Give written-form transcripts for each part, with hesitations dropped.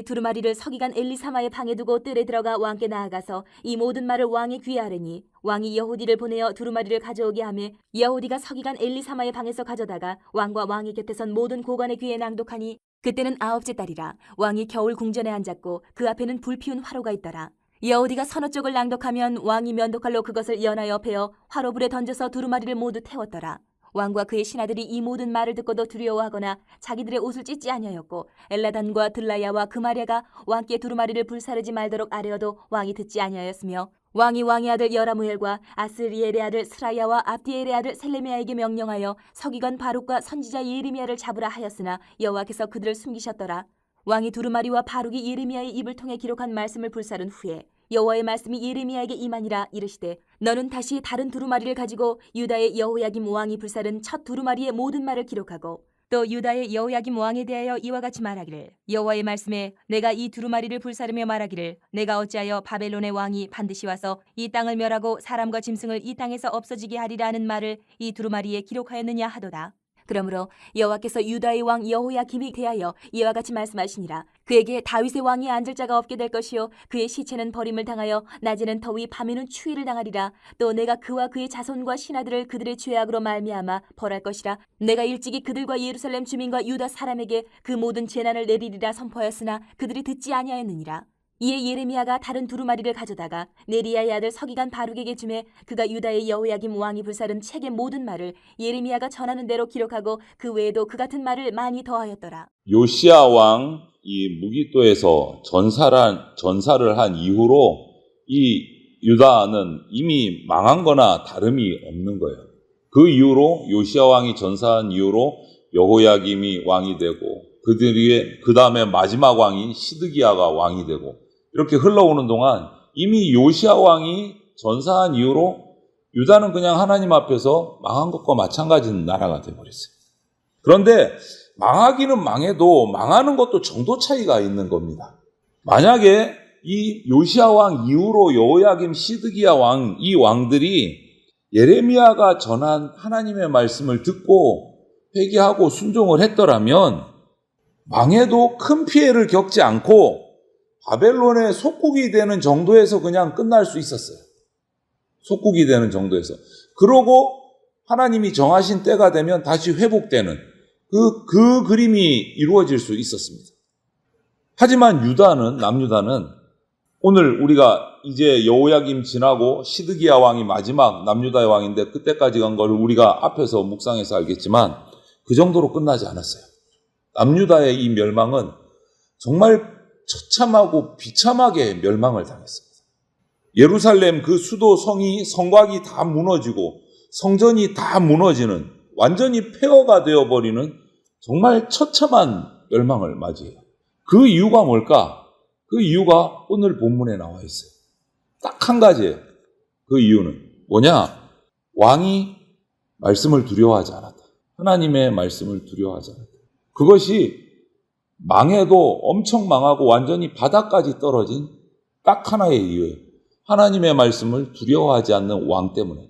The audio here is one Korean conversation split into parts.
두루마리를 서기관 엘리사마의 방에 두고 뜰에 들어가 왕께 나아가서 이 모든 말을 왕의 귀에 아뢰니 왕이 여호디를 보내어 두루마리를 가져오게 하며 여호디가 서기관 엘리사마의 방에서 가져다가 왕과 왕의 곁에 선 모든 고관의 귀에 낭독하니 그때는 9째 달이라. 왕이 겨울 궁전에 앉았고 그 앞에는 불피운 화로가 있더라. 여호디가 서너 쪽을 낭독하면 왕이 면도칼로 그것을 연하여 베어 화로불에 던져서 두루마리를 모두 태웠더라. 왕과 그의 신하들이 이 모든 말을 듣고도 두려워하거나 자기들의 옷을 찢지 아니하였고 엘라단과 들라야와 그마랴가 왕께 두루마리를 불사르지 말도록 아뢰어도 왕이 듣지 아니하였으며 왕이 왕의 아들 여라무엘과 아스리엘의 아들 스라야와 압디엘의 아들 셀레미야에게 명령하여 서기관 바룩과 선지자 예레미야를 잡으라 하였으나 여호와께서 그들을 숨기셨더라. 왕이 두루마리와 바룩이 예레미야의 입을 통해 기록한 말씀을 불사른 후에 여호와의 말씀이 예레미야에게 임하니라. 이르시되 너는 다시 다른 두루마리를 가지고 유다의 여호야김 왕이 불사른 첫 두루마리의 모든 말을 기록하고 또 유다의 여호야김 왕에 대하여 이와 같이 말하기를 여호와의 말씀에 내가 이 두루마리를 불사르며 말하기를 내가 어찌하여 바벨론의 왕이 반드시 와서 이 땅을 멸하고 사람과 짐승을 이 땅에서 없어지게 하리라는 말을 이 두루마리에 기록하였느냐 하도다. 그러므로 여호와께서 유다의 왕 여호야김에 대하여 이와 같이 말씀하시니라. 그에게 다윗의 왕이 앉을 자가 없게 될 것이요 그의 시체는 버림을 당하여 낮에는 더위 밤에는 추위를 당하리라. 또 내가 그와 그의 자손과 신하들을 그들의 죄악으로 말미암아 벌할 것이라. 내가 일찍이 그들과 예루살렘 주민과 유다 사람에게 그 모든 재난을 내리리라 선포하였으나 그들이 듣지 아니하였느니라. 이에 예레미야가 다른 두루마리를 가져다가 네리야의 아들 서기관 바룩에게 주매 그가 유다의 여호야김 왕이 불사른 책의 모든 말을 예레미야가 전하는 대로 기록하고 그 외에도 그 같은 말을 많이 더하였더라. 요시야 왕 이 무깃도에서 전사를 한 이후로 이 유다는 이미 망한 거나 다름이 없는 거예요. 그 이후로 요시야 왕이 전사한 이후로 여호야김이 왕이 되고 그 다음에 마지막 왕인 시드기야가 왕이 되고 이렇게 흘러오는 동안 이미 요시야 왕이 전사한 이후로 유다는 그냥 하나님 앞에서 망한 것과 마찬가지인 나라가 되어버렸어요. 그런데 망하기는 망해도 망하는 것도 정도 차이가 있는 겁니다. 만약에 이 요시야 왕 이후로 여호야김, 시드기야 왕, 이 왕들이 예레미야가 전한 하나님의 말씀을 듣고 회개하고 순종을 했더라면 망해도 큰 피해를 겪지 않고 바벨론의 속국이 되는 정도에서 그냥 끝날 수 있었어요. 속국이 되는 정도에서. 그러고 하나님이 정하신 때가 되면 다시 회복되는 그 그림이 이루어질 수 있었습니다. 하지만 남유다는 오늘 우리가 이제 여호야김 지나고 시드기야 왕이 마지막 남유다의 왕인데 그때까지 간 걸 우리가 앞에서 묵상해서 알겠지만 그 정도로 끝나지 않았어요. 남유다의 이 멸망은 정말 처참하고 비참하게 멸망을 당했습니다. 예루살렘 그 수도 성곽이 다 무너지고 성전이 다 무너지는 완전히 폐허가 되어버리는 정말 처참한 멸망을 맞이해요. 그 이유가 뭘까? 그 이유가 오늘 본문에 나와 있어요. 딱 한 가지예요. 그 이유는 뭐냐? 왕이 말씀을 두려워하지 않았다. 하나님의 말씀을 두려워하지 않았다. 그것이 망해도 엄청 망하고 완전히 바닥까지 떨어진 딱 하나의 이유예요. 하나님의 말씀을 두려워하지 않는 왕 때문에.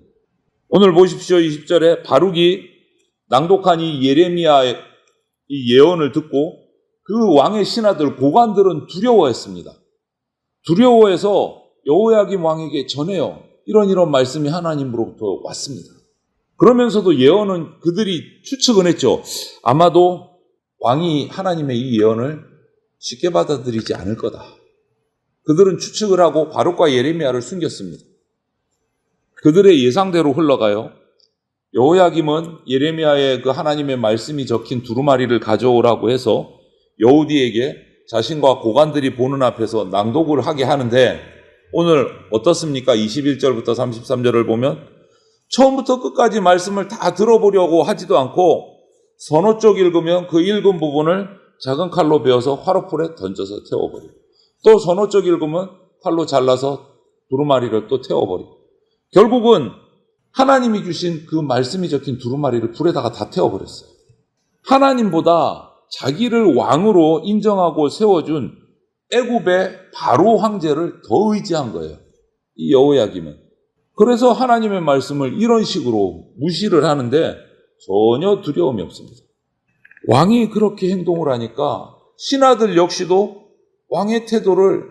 오늘 보십시오. 20절에 바룩이 낭독한 이 예레미야의 이 예언을 듣고 그 왕의 신하들, 고관들은 두려워했습니다. 두려워해서 여호야김 왕에게 전해요. 이런 말씀이 하나님으로부터 왔습니다. 그러면서도 예언은 그들이 추측은 했죠. 아마도 왕이 하나님의 이 예언을 쉽게 받아들이지 않을 거다. 그들은 추측을 하고 바룩과 예레미야를 숨겼습니다. 그들의 예상대로 흘러가요. 여호야김은 예레미야의 그 하나님의 말씀이 적힌 두루마리를 가져오라고 해서 여호디에게 자신과 고관들이 보는 앞에서 낭독을 하게 하는데 오늘 어떻습니까? 21절부터 33절을 보면 처음부터 끝까지 말씀을 다 들어보려고 하지도 않고 서너 쪽 읽으면 그 읽은 부분을 작은 칼로 베어서 화로불에 던져서 태워버리고 또 서너 쪽 읽으면 칼로 잘라서 두루마리를 또 태워버리고 결국은 하나님이 주신 그 말씀이 적힌 두루마리를 불에다가 다 태워버렸어요. 하나님보다 자기를 왕으로 인정하고 세워준 애굽의 바로 황제를 더 의지한 거예요. 이 여호야김은. 그래서 하나님의 말씀을 이런 식으로 무시를 하는데 전혀 두려움이 없습니다. 왕이 그렇게 행동을 하니까 신하들 역시도 왕의 태도를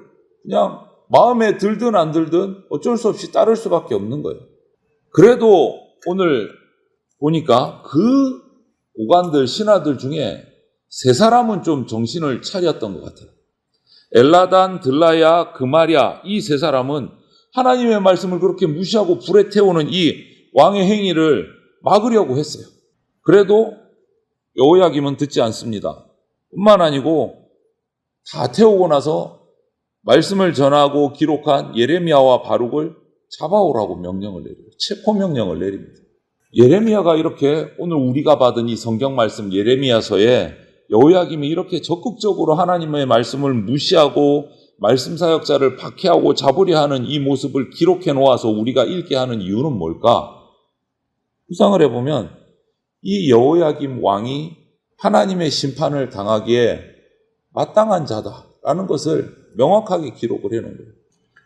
그냥 마음에 들든 안 들든 어쩔 수 없이 따를 수밖에 없는 거예요. 그래도 오늘 보니까 그 오간들, 신하들 중에 세 사람은 좀 정신을 차렸던 것 같아요. 엘라단, 들라야, 그마랴, 이 세 사람은 하나님의 말씀을 그렇게 무시하고 불에 태우는 이 왕의 행위를 막으려고 했어요. 그래도 여호야김은 듣지 않습니다. 뿐만 아니고 다 태우고 나서 말씀을 전하고 기록한 예레미야와 바룩을 잡아오라고 명령을 내려요. 체포 명령을 내립니다. 예레미야가 이렇게 오늘 우리가 받은 이 성경 말씀 예레미야서에 여호야김이 이렇게 적극적으로 하나님의 말씀을 무시하고 말씀 사역자를 박해하고 잡으려 하는 이 모습을 기록해 놓아서 우리가 읽게 하는 이유는 뭘까? 구상을 해보면 이 여호야김 왕이 하나님의 심판을 당하기에 마땅한 자다라는 것을 명확하게 기록을 해놓은 거예요.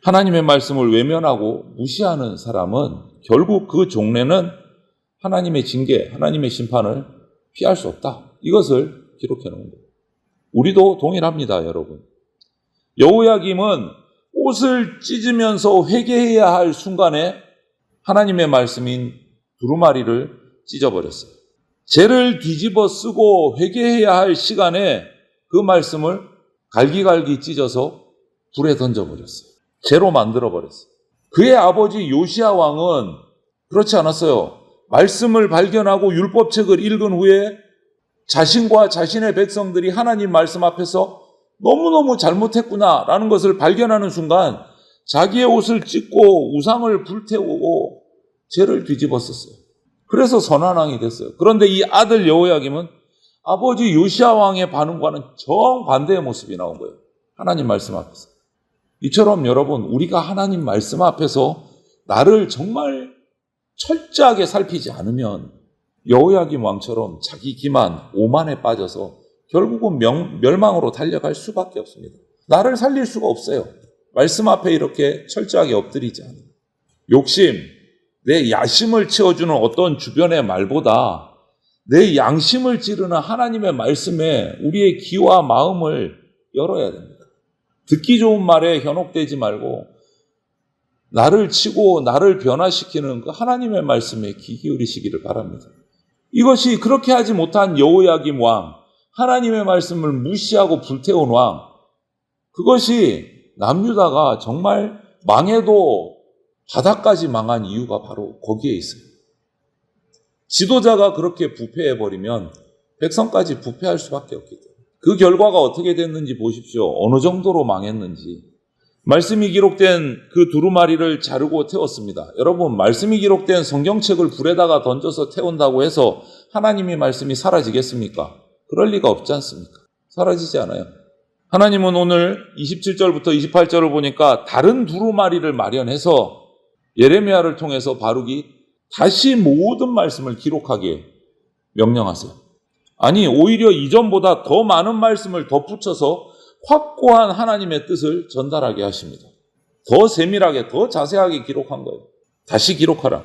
하나님의 말씀을 외면하고 무시하는 사람은 결국 그 종래는 하나님의 징계, 하나님의 심판을 피할 수 없다. 이것을 기록해 놓은 거예요. 우리도 동일합니다, 여러분. 여호야김은 옷을 찢으면서 회개해야 할 순간에 하나님의 말씀인 두루마리를 찢어버렸어요. 죄를 뒤집어 쓰고 회개해야 할 시간에 그 말씀을 갈기갈기 찢어서 불에 던져버렸어요. 죄로 만들어버렸어요. 그의 아버지 요시야 왕은 그렇지 않았어요. 말씀을 발견하고 율법책을 읽은 후에 자신과 자신의 백성들이 하나님 말씀 앞에서 너무너무 잘못했구나라는 것을 발견하는 순간 자기의 옷을 찢고 우상을 불태우고 죄를 뒤집었었어요. 그래서 선한 왕이 됐어요. 그런데 이 아들 여호야김은 아버지 요시야 왕의 반응과는 정반대의 모습이 나온 거예요. 하나님 말씀 앞에서. 이처럼 여러분, 우리가 하나님 말씀 앞에서 나를 정말 철저하게 살피지 않으면 여호야김 왕처럼 자기 기만, 오만에 빠져서 결국은 멸망으로 달려갈 수밖에 없습니다. 나를 살릴 수가 없어요. 말씀 앞에 이렇게 철저하게 엎드리지 않으면. 욕심, 내 야심을 채워주는 어떤 주변의 말보다 내 양심을 찌르는 하나님의 말씀에 우리의 귀와 마음을 열어야 됩니다. 듣기 좋은 말에 현혹되지 말고 나를 치고 나를 변화시키는 그 하나님의 말씀에 귀 기울이시기를 바랍니다. 이것이 그렇게 하지 못한 여호야김 왕, 하나님의 말씀을 무시하고 불태운 왕, 그것이 남유다가 정말 망해도 바다까지 망한 이유가 바로 거기에 있어요. 지도자가 그렇게 부패해버리면 백성까지 부패할 수밖에 없기 때문에 그 결과가 어떻게 됐는지 보십시오. 어느 정도로 망했는지. 말씀이 기록된 그 두루마리를 자르고 태웠습니다. 여러분, 말씀이 기록된 성경책을 불에다가 던져서 태운다고 해서 하나님의 말씀이 사라지겠습니까? 그럴 리가 없지 않습니까? 사라지지 않아요. 하나님은 오늘 27절부터 28절을 보니까 다른 두루마리를 마련해서 예레미야를 통해서 바룩이 다시 모든 말씀을 기록하게 명령하세요. 아니, 오히려 이전보다 더 많은 말씀을 덧붙여서 확고한 하나님의 뜻을 전달하게 하십니다. 더 세밀하게, 더 자세하게 기록한 거예요. 다시 기록하라.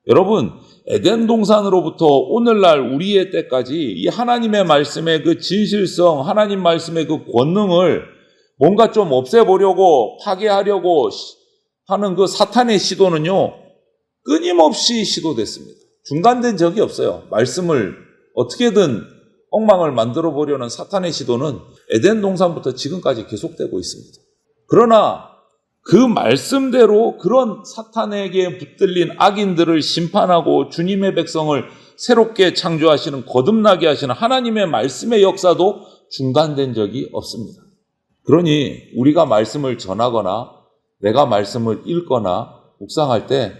여러분, 에덴 동산으로부터 오늘날 우리의 때까지 이 하나님의 말씀의 그 진실성, 하나님 말씀의 그 권능을 뭔가 좀 없애보려고 파괴하려고 하는 그 사탄의 시도는요, 끊임없이 시도됐습니다. 중단된 적이 없어요. 말씀을 어떻게든 엉망을 만들어 보려는 사탄의 시도는 에덴 동산부터 지금까지 계속되고 있습니다. 그러나 그 말씀대로 그런 사탄에게 붙들린 악인들을 심판하고 주님의 백성을 새롭게 창조하시는, 거듭나게 하시는 하나님의 말씀의 역사도 중단된 적이 없습니다. 그러니 우리가 말씀을 전하거나 내가 말씀을 읽거나 묵상할 때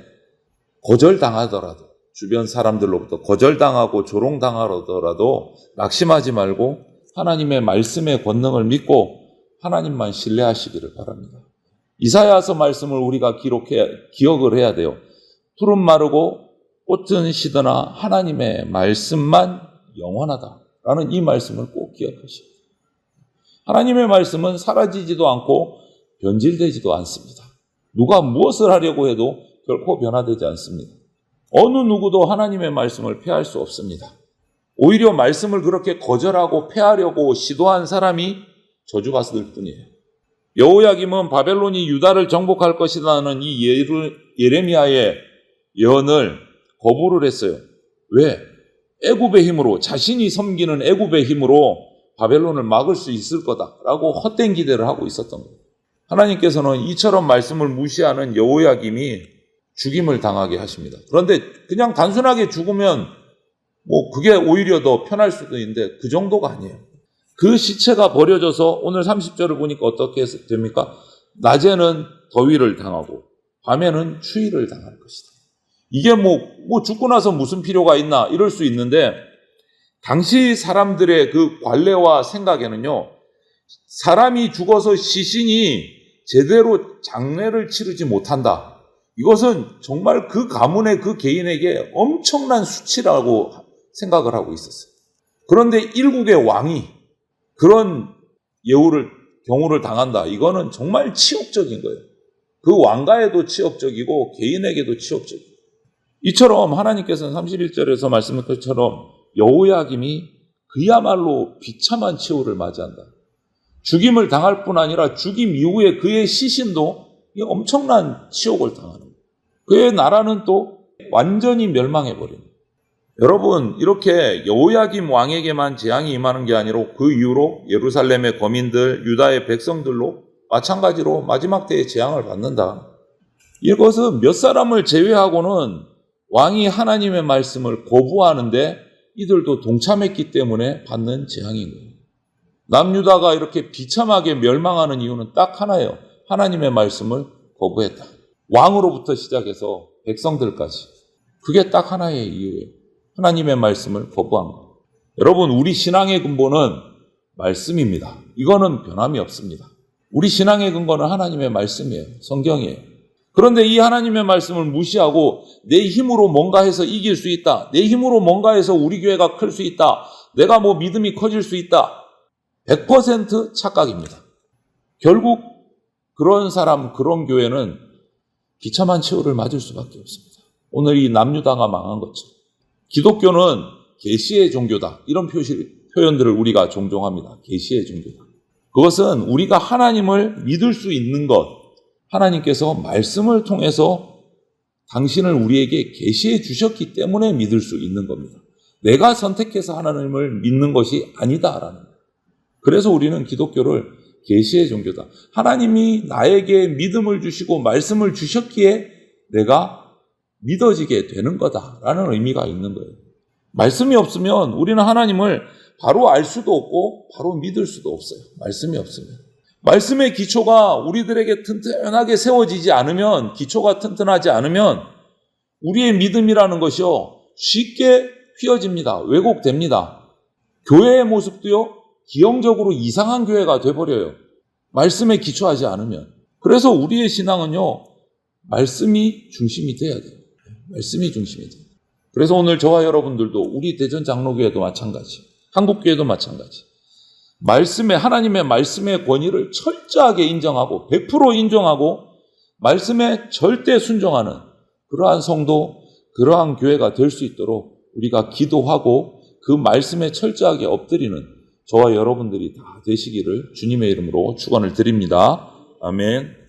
거절당하더라도, 주변 사람들로부터 거절당하고 조롱당하더라도 낙심하지 말고 하나님의 말씀의 권능을 믿고 하나님만 신뢰하시기를 바랍니다. 이사야서 말씀을 우리가 기억을 해야 돼요. 푸른 마르고 꽃은 시드나 하나님의 말씀만 영원하다라는 이 말씀을 꼭 기억하시오. 하나님의 말씀은 사라지지도 않고 변질되지도 않습니다. 누가 무엇을 하려고 해도 결코 변화되지 않습니다. 어느 누구도 하나님의 말씀을 폐할 수 없습니다. 오히려 말씀을 그렇게 거절하고 폐하려고 시도한 사람이 저주받을 뿐이에요. 여호야김은 바벨론이 유다를 정복할 것이라는 이 예레미야의 예언을 거부를 했어요. 왜? 애굽의 힘으로, 자신이 섬기는 애굽의 힘으로 바벨론을 막을 수 있을 거다라고 헛된 기대를 하고 있었던 거예요. 하나님께서는 이처럼 말씀을 무시하는 여호야김이 죽임을 당하게 하십니다. 그런데 그냥 단순하게 죽으면 그게 오히려 더 편할 수도 있는데 그 정도가 아니에요. 그 시체가 버려져서 오늘 30절을 보니까 어떻게 됩니까? 낮에는 더위를 당하고 밤에는 추위를 당할 것이다. 이게 죽고 나서 무슨 필요가 있나 이럴 수 있는데 당시 사람들의 그 관례와 생각에는요, 사람이 죽어서 시신이 제대로 장례를 치르지 못한다. 이것은 정말 그 가문의 그 개인에게 엄청난 수치라고 생각을 하고 있었어요. 그런데 일국의 왕이 그런 경우를 당한다. 이거는 정말 치욕적인 거예요. 그 왕가에도 치욕적이고 개인에게도 치욕적이고. 이처럼 하나님께서는 31절에서 말씀한 것처럼 여호야김이 그야말로 비참한 최후를 맞이한다. 죽임을 당할 뿐 아니라 죽임 이후에 그의 시신도 엄청난 치욕을 당하는 거예요. 그의 나라는 또 완전히 멸망해버립니다. 여러분, 이렇게 여호야김 왕에게만 재앙이 임하는 게 아니라 그 이후로 예루살렘의 거민들, 유다의 백성들로 마찬가지로 마지막 때에 재앙을 받는다. 이것은 몇 사람을 제외하고는 왕이 하나님의 말씀을 거부하는데 이들도 동참했기 때문에 받는 재앙인 거예요. 남유다가 이렇게 비참하게 멸망하는 이유는 딱 하나예요. 하나님의 말씀을 거부했다. 왕으로부터 시작해서 백성들까지. 그게 딱 하나의 이유예요. 하나님의 말씀을 거부한 것. 여러분, 우리 신앙의 근본은 말씀입니다. 이거는 변함이 없습니다. 우리 신앙의 근거는 하나님의 말씀이에요. 성경이에요. 그런데 이 하나님의 말씀을 무시하고 내 힘으로 뭔가 해서 이길 수 있다. 내 힘으로 뭔가 해서 우리 교회가 클 수 있다. 내가 믿음이 커질 수 있다. 100% 착각입니다. 결국 그런 사람, 그런 교회는 비참한 최후를 맞을 수밖에 없습니다. 오늘 이 남유다가 망한 것처럼. 기독교는 계시의 종교다. 이런 표현들을 우리가 종종 합니다. 계시의 종교다. 그것은 우리가 하나님을 믿을 수 있는 것, 하나님께서 말씀을 통해서 당신을 우리에게 계시해 주셨기 때문에 믿을 수 있는 겁니다. 내가 선택해서 하나님을 믿는 것이 아니다라는 거예요. 그래서 우리는 기독교를 계시의 종교다. 하나님이 나에게 믿음을 주시고 말씀을 주셨기에 내가 믿어지게 되는 거다라는 의미가 있는 거예요. 말씀이 없으면 우리는 하나님을 바로 알 수도 없고 바로 믿을 수도 없어요. 말씀이 없으면. 말씀의 기초가 우리들에게 튼튼하게 세워지지 않으면, 기초가 튼튼하지 않으면 우리의 믿음이라는 것이요, 쉽게 휘어집니다. 왜곡됩니다. 교회의 모습도요, 기형적으로 이상한 교회가 돼버려요. 말씀에 기초하지 않으면. 그래서 우리의 신앙은요, 말씀이 중심이 돼야 돼요. 말씀이 중심이 돼요. 그래서 오늘 저와 여러분들도 우리 대전 장로교회도 마찬가지, 한국교회도 마찬가지. 하나님의 말씀의 권위를 철저하게 인정하고 100% 인정하고 말씀에 절대 순종하는 그러한 성도, 그러한 교회가 될 수 있도록 우리가 기도하고 그 말씀에 철저하게 엎드리는 저와 여러분들이 다 되시기를 주님의 이름으로 축원을 드립니다. 아멘.